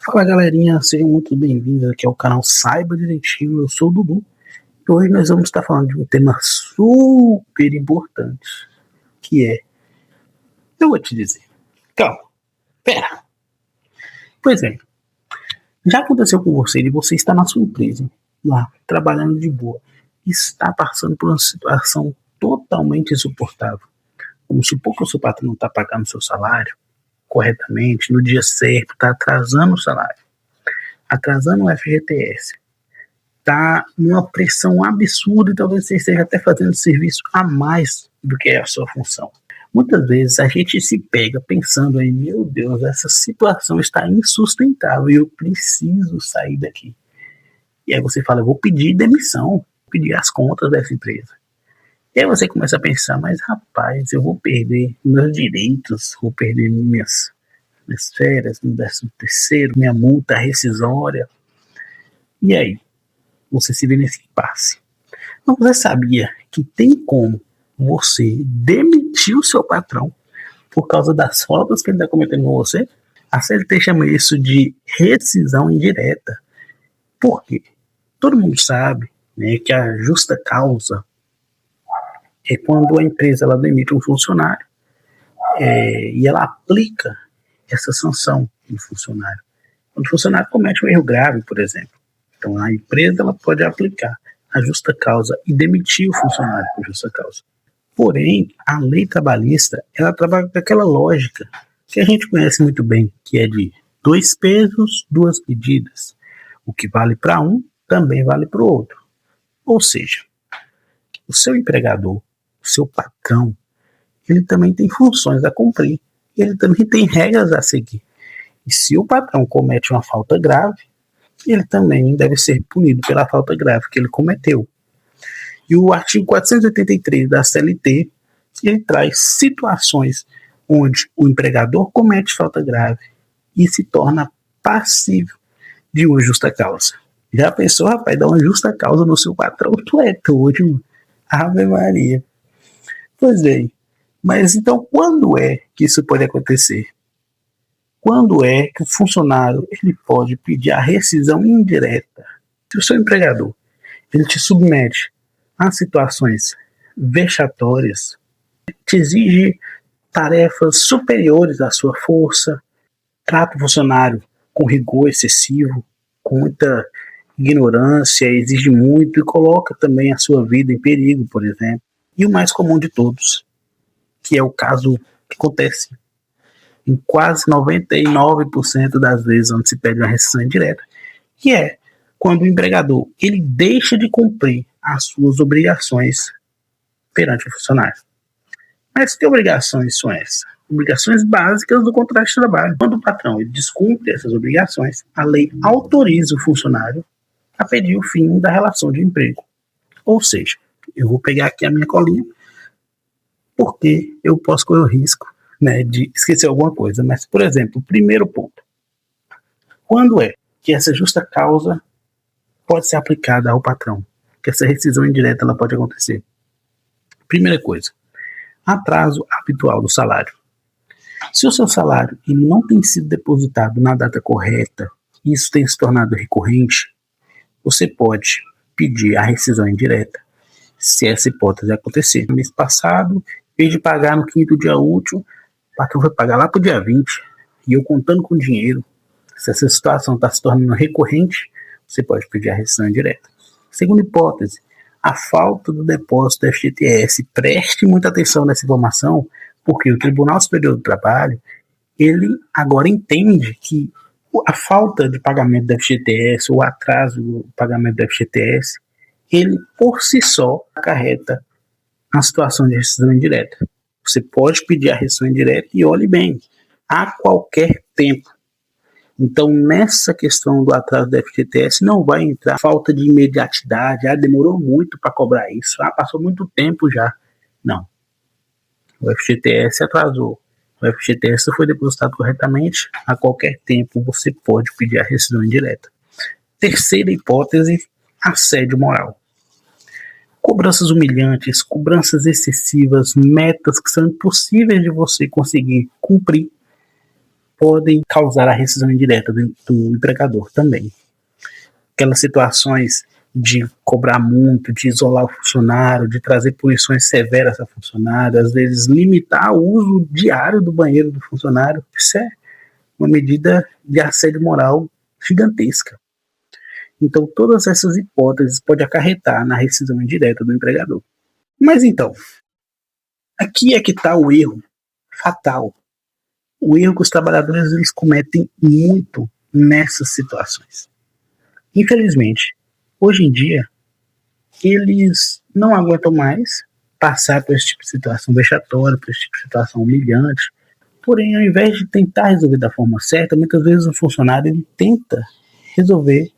Fala galerinha, sejam muito bem-vindos aqui ao canal Saiba Direitinho, eu sou o Dudu e hoje nós vamos estar falando de um tema super importante, que é, eu vou te dizer, calma, pera, pois é, já aconteceu com você e você está na sua empresa, lá, trabalhando de boa, e está passando por uma situação totalmente insuportável, como supor que o seu patrão não está pagando seu salário corretamente, no dia certo, está atrasando o salário, atrasando o FGTS, está numa pressão absurda e talvez você esteja até fazendo serviço a mais do que é a sua função. Muitas vezes a gente se pega pensando em, meu Deus, essa situação está insustentável e eu preciso sair daqui. E aí você fala, eu vou pedir demissão, vou pedir as contas dessa empresa. E aí você começa a pensar, mas rapaz, eu vou perder meus direitos, vou perder minhas férias, meu 13º, minha multa rescisória. E aí? Você se vê nesse impasse. Mas você sabia que tem como você demitir o seu patrão por causa das faltas que ele está cometendo com você? A CLT chama isso de rescisão indireta. Por quê? Todo mundo sabe, né, que a justa causa é quando a empresa ela demite um funcionário e ela aplica essa sanção no funcionário. Quando o funcionário comete um erro grave, por exemplo. Então a empresa ela pode aplicar a justa causa e demitir o funcionário por justa causa. Porém, a lei trabalhista ela trabalha com aquela lógica que a gente conhece muito bem, que é de 2 pesos, 2 medidas. O que vale para um, também vale para o outro. Ou seja, o seu empregador, o seu patrão, ele também tem funções a cumprir. Ele também tem regras a seguir. E se o patrão comete uma falta grave, ele também deve ser punido pela falta grave que ele cometeu. E o artigo 483 da CLT, ele traz situações onde o empregador comete falta grave e se torna passível de uma justa causa. Já pensou, rapaz, dar uma justa causa no seu patrão? Tu é doido, Ave Maria. Pois bem, mas então quando é que isso pode acontecer? Quando é que o funcionário ele pode pedir a rescisão indireta? Se o seu empregador ele te submete a situações vexatórias, te exige tarefas superiores à sua força, trata o funcionário com rigor excessivo, com muita ignorância, exige muito e coloca também a sua vida em perigo, por exemplo. E o mais comum de todos, que é o caso que acontece em quase 99% das vezes onde se pede uma rescisão indireta, que é quando o empregador ele deixa de cumprir as suas obrigações perante o funcionário. Mas que obrigações são essas? Obrigações básicas do contrato de trabalho. Quando o patrão ele descumpre essas obrigações, a lei autoriza o funcionário a pedir o fim da relação de emprego. Ou seja, eu vou pegar aqui a minha colinha, porque eu posso correr o risco, né, de esquecer alguma coisa. Mas, por exemplo, o primeiro ponto. Quando é que essa justa causa pode ser aplicada ao patrão? Que essa rescisão indireta ela pode acontecer? Primeira coisa, atraso habitual do salário. Se o seu salário ele não tem sido depositado na data correta, e isso tem se tornado recorrente, você pode pedir a rescisão indireta, se essa hipótese acontecer. No mês passado, em vez de pagar no 5º dia útil, o patrão vai pagar lá para o dia 20, e eu contando com dinheiro, se essa situação está se tornando recorrente, você pode pedir a rescisão indireta. Segunda hipótese, a falta do depósito do FGTS. Preste muita atenção nessa informação, porque o Tribunal Superior do Trabalho, ele agora entende que a falta de pagamento do FGTS, ou atraso do pagamento do FGTS, ele por si só acarreta uma situação de rescisão indireta. Você pode pedir a rescisão indireta e olhe bem, a qualquer tempo. Então, nessa questão do atraso do FGTS, não vai entrar falta de imediatidade, demorou muito para cobrar isso, passou muito tempo já. Não. O FGTS atrasou. O FGTS foi depositado corretamente, a qualquer tempo você pode pedir a rescisão indireta. Terceira hipótese, assédio moral. Cobranças humilhantes, cobranças excessivas, metas que são impossíveis de você conseguir cumprir, podem causar a rescisão indireta do empregador também. Aquelas situações de cobrar muito, de isolar o funcionário, de trazer punições severas ao funcionário, às vezes limitar o uso diário do banheiro do funcionário, isso é uma medida de assédio moral gigantesca. Então, todas essas hipóteses podem acarretar na rescisão indireta do empregador. Mas então, aqui é que está o erro fatal. O erro que os trabalhadores eles cometem muito nessas situações. Infelizmente, hoje em dia, eles não aguentam mais passar por esse tipo de situação vexatória, por esse tipo de situação humilhante. Porém, ao invés de tentar resolver da forma certa, muitas vezes o funcionário ele tenta resolver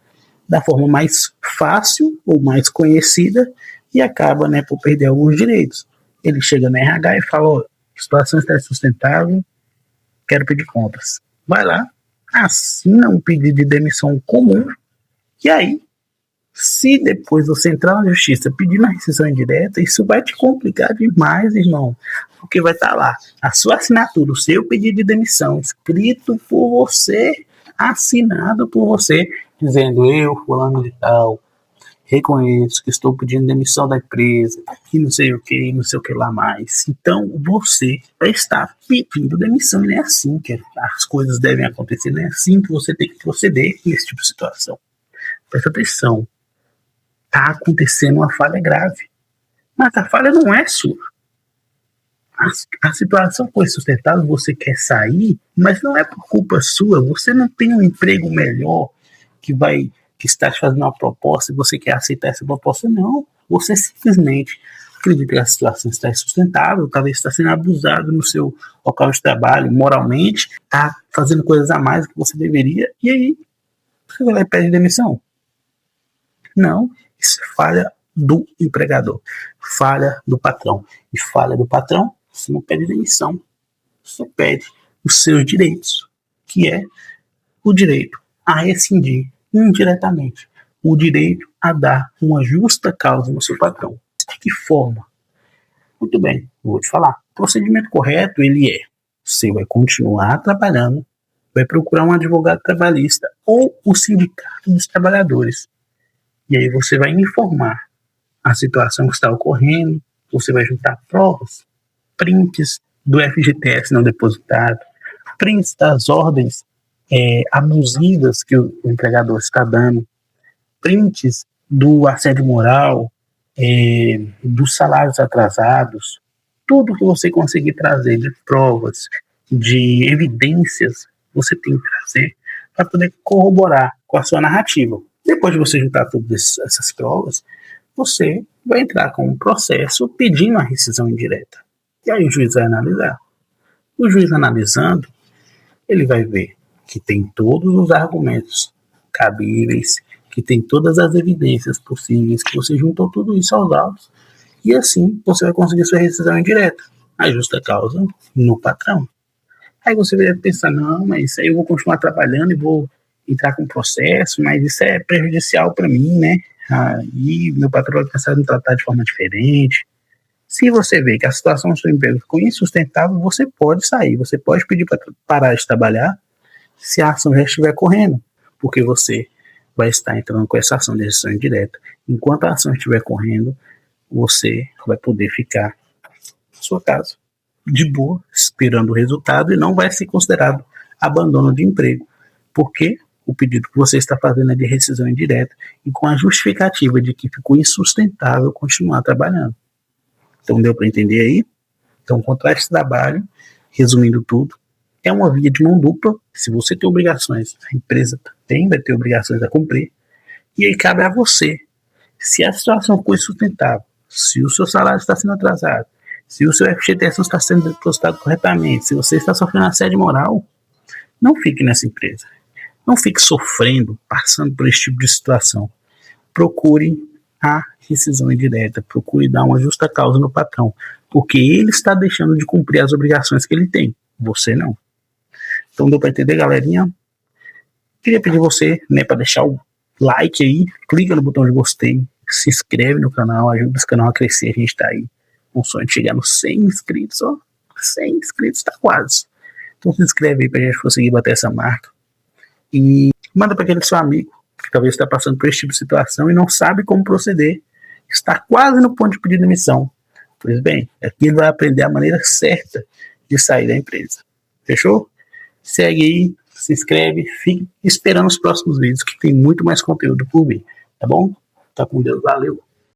da forma mais fácil ou mais conhecida e acaba, né, por perder alguns direitos. Ele chega na RH e fala, ó, a situação está insustentável, quero pedir contas. Vai lá, assina um pedido de demissão comum e aí, se depois você entrar na justiça pedindo a rescisão indireta, isso vai te complicar demais, irmão. Porque vai estar lá a sua assinatura, o seu pedido de demissão, escrito por você, assinado por você, dizendo eu, fulano de tal, reconheço que estou pedindo demissão da empresa, e não sei o que, não sei o que lá mais. Então, você vai estar pedindo demissão, e não é assim que as coisas devem acontecer, não é assim que você tem que proceder nesse tipo de situação. Presta atenção. Está acontecendo uma falha grave. Mas a falha não é sua. A situação foi sustentável, você quer sair, mas não é por culpa sua. Você não tem um emprego melhor que está te fazendo uma proposta e você quer aceitar essa proposta. Não. Você simplesmente acredita que a situação está insustentável, talvez está sendo abusado no seu local de trabalho, moralmente, está fazendo coisas a mais do que você deveria, e aí você vai lá e pede demissão. Não, isso é falha do empregador, falha do patrão. E falha do patrão, você não pede demissão, você pede os seus direitos, que é o direito a rescindir indiretamente, o direito a dar uma justa causa no seu patrão. De que forma? Muito bem, vou te falar. O procedimento correto, ele é, você vai continuar trabalhando, vai procurar um advogado trabalhista ou o sindicato dos trabalhadores. E aí você vai informar a situação que está ocorrendo, você vai juntar provas, prints do FGTS não depositado, prints das ordens abusivas que o empregador está dando, prints do assédio moral, dos salários atrasados, tudo que você conseguir trazer de provas, de evidências, você tem que trazer para poder corroborar com a sua narrativa. Depois de você juntar todas essas provas, você vai entrar com um processo pedindo a rescisão indireta. E aí o juiz vai analisar. O juiz analisando, ele vai ver que tem todos os argumentos cabíveis, que tem todas as evidências possíveis, que você juntou tudo isso aos autos, e assim você vai conseguir sua rescisão indireta, a justa causa no patrão. Aí você vai pensar, não, mas aí eu vou continuar trabalhando e vou entrar com processo, mas isso é prejudicial para mim, né? E meu patrão vai pensar em tratar de forma diferente. Se você vê que a situação do seu emprego ficou insustentável, você pode sair, você pode pedir para parar de trabalhar se a ação já estiver correndo, porque você vai estar entrando com essa ação de rescisão indireta. Enquanto a ação estiver correndo, você vai poder ficar na sua casa, de boa, esperando o resultado, e não vai ser considerado abandono de emprego, porque o pedido que você está fazendo é de rescisão indireta e com a justificativa de que ficou insustentável continuar trabalhando. Então deu para entender aí? Então o contrato de trabalho, resumindo tudo, é uma via de mão dupla. Se você tem obrigações, a empresa também vai ter obrigações a cumprir, e aí cabe a você. Se a situação ficou insustentável, se o seu salário está sendo atrasado, se o seu FGTS não está sendo depositado corretamente, se você está sofrendo assédio moral, não fique nessa empresa. Não fique sofrendo, passando por esse tipo de situação. Procure a rescisão indireta, procure dar uma justa causa no patrão, porque ele está deixando de cumprir as obrigações que ele tem, você não. Então deu para entender, galerinha? Queria pedir você, né, para deixar o like aí, clica no botão de gostei, se inscreve no canal, ajuda esse canal a crescer. A gente tá aí com o sonho de chegar nos 100 inscritos, ó. 100 inscritos, tá quase. Então se inscreve aí pra gente conseguir bater essa marca. E manda para aquele seu amigo que talvez está passando por esse tipo de situação e não sabe como proceder. Está quase no ponto de pedir demissão. Pois bem, aqui ele vai aprender a maneira certa de sair da empresa. Fechou? Segue aí, se inscreve, fique esperando os próximos vídeos que tem muito mais conteúdo por vir. Tá bom? Tá com Deus, valeu!